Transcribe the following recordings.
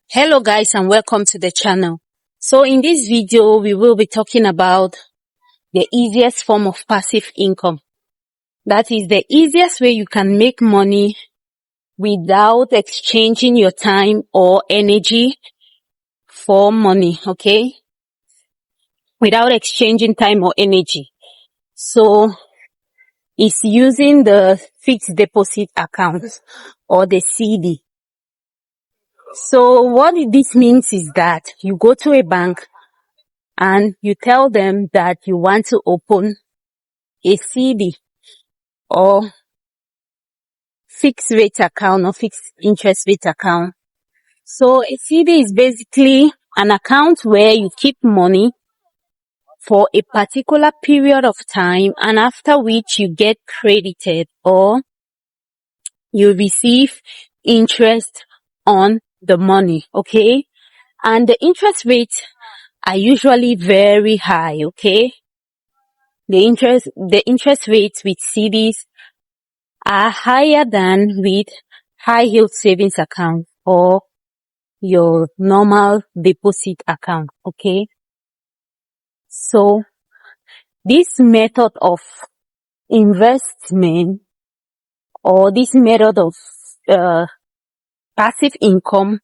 Hello guys and welcome to the channel. So in this video we will be talking about the easiest form of passive income. That is the easiest way you can make money without exchanging your time or energy for money, okay? Without exchanging time or energy. So it's using the fixed deposit account or the CD. So what this means is that you go to a bank and you tell them that you want to open a CD or fixed rate account or fixed interest rate account. So a CD is basically an account where you keep money for a particular period of time, and after which you get credited or you receive interest on the money, okay? And the interest rates are usually very high, okay? The interest rates with CDs are higher than with high yield savings account or your normal deposit account, okay? So this method of investment or this method of passive income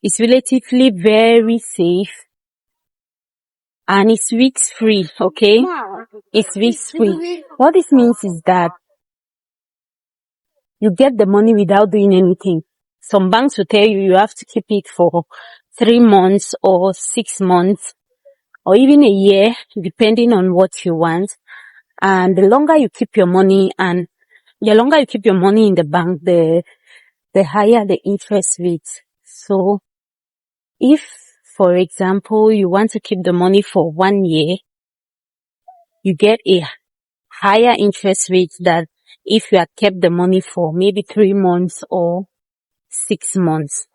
is relatively very safe and it's risk free, okay? It's risk free. What this means is that you get the money without doing anything. Some banks will tell you have to keep it for 3 months or 6 months or even a year, depending on what you want. And the longer you keep your money in the bank, the higher the interest rate. So if, for example, you want to keep the money for 1 year, you get a higher interest rate than if you had kept the money for maybe 3 months or 6 months.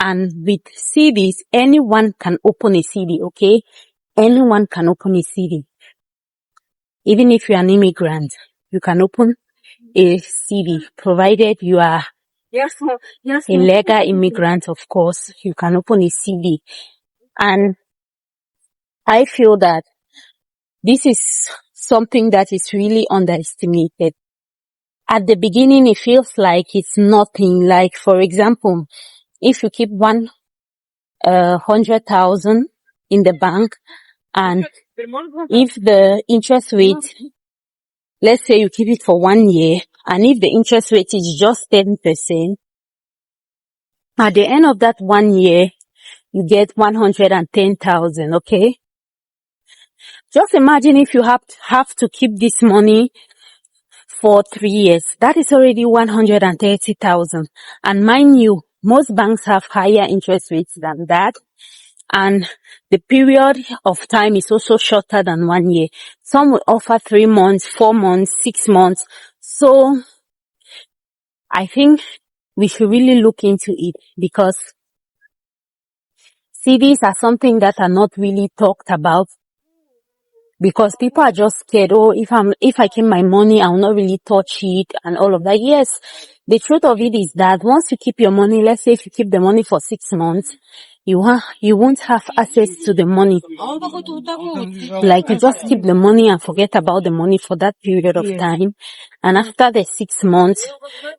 And with CDs, anyone can open a CD, okay? Anyone can open a CD. Even if you're an immigrant, you can open a CD, provided you are a legal immigrant, of course, you can open a CD. And I feel that this is something that is really underestimated. At the beginning, it feels like it's nothing. Like, for example, if you keep 100,000 in the bank, and if the interest rate, let's say you keep it for 1 year, and if the interest rate is just 10%, at the end of that 1 year, you get 110,000, okay? Just imagine if you have to keep this money for 3 years. That is already 130,000. And mind you, most banks have higher interest rates than that. And the period of time is also shorter than 1 year. Some will offer 3 months, 4 months, 6 months. So I think we should really look into it, because CDs are something that are not really talked about, because people are just scared. Oh, if I keep my money, I'll not really touch it and all of that. Yes, the truth of it is that once you keep your money, let's say if you keep the money for 6 months, you won't have access to the money. Like, you just keep the money and forget about the money for that period of time. And after the 6 months,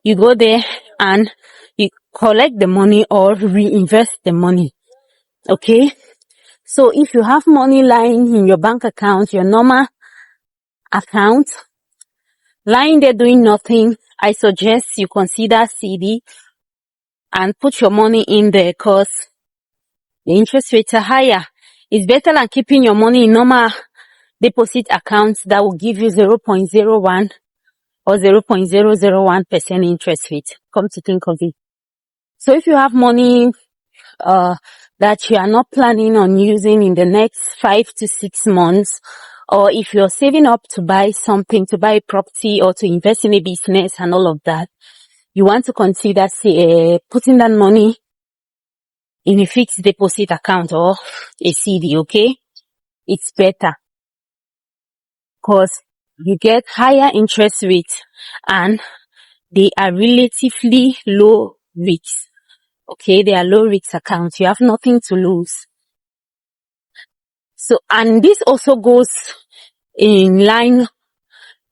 you go there and you collect the money or reinvest the money. Okay? So if you have money lying in your bank account, your normal account, lying there doing nothing, I suggest you consider CD and put your money in there, because the interest rates are higher. It's better than keeping your money in normal deposit accounts that will give you 0.01 or 0.001% interest rate. Come to think of it. So if you have money that you are not planning on using in the next 5 to 6 months, or if you're saving up to buy something, to buy a property or to invest in a business and all of that, you want to consider putting that money in a fixed deposit account or a CD, okay? It's better, because you get higher interest rates and they are relatively low risk, Okay, they are low risk accounts. You have nothing to lose. So, and this also goes in line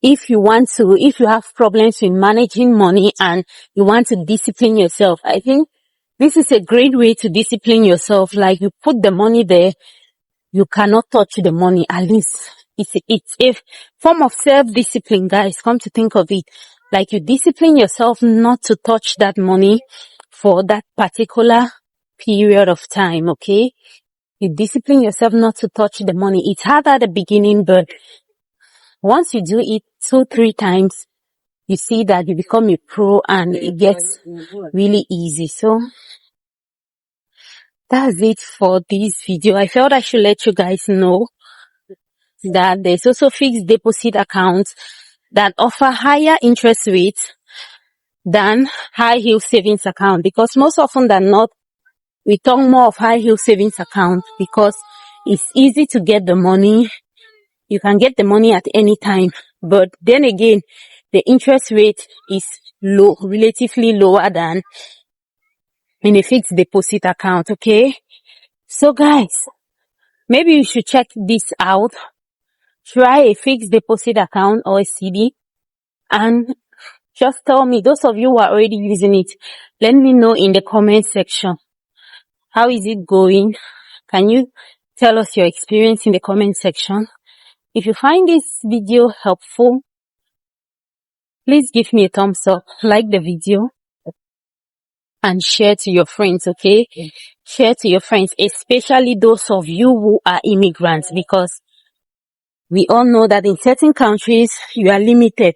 if you have problems in managing money and you want to discipline yourself. I think this is a great way to discipline yourself. Like, you put the money there, you cannot touch the money. At least it's a form of self-discipline, guys. Come to think of it. Like, you discipline yourself not to touch that money for that particular period of time, okay? You discipline yourself not to touch the money. It's hard at the beginning, but once you do it 2-3 times, you see that you become a pro and it gets really easy. So that's it for this video. I felt I should let you guys know that there's also fixed deposit accounts that offer higher interest rates than high yield savings account, because most often than not, we talk more of high yield savings account because it's easy to get the money. You can get the money at any time, but then again, the interest rate is low, relatively lower than in a fixed deposit account, okay? So guys, maybe you should check this out. Try a fixed deposit account or a CD and just tell me, those of you who are already using it, let me know in the comment section. How is it going? Can you tell us your experience in the comment section? If you find this video helpful, please give me a thumbs up, like the video, and share to your friends, okay? Share to your friends, especially those of you who are immigrants, because we all know that in certain countries, you are limited.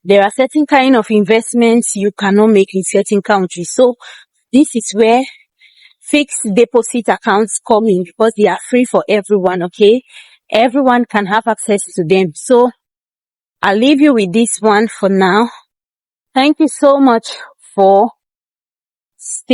There are certain kind of investments you cannot make in certain countries. So this is where fixed deposit accounts come in, because they are free for everyone, okay? Everyone can have access to them. So I'll leave you with this one for now. Thank you so much for staying.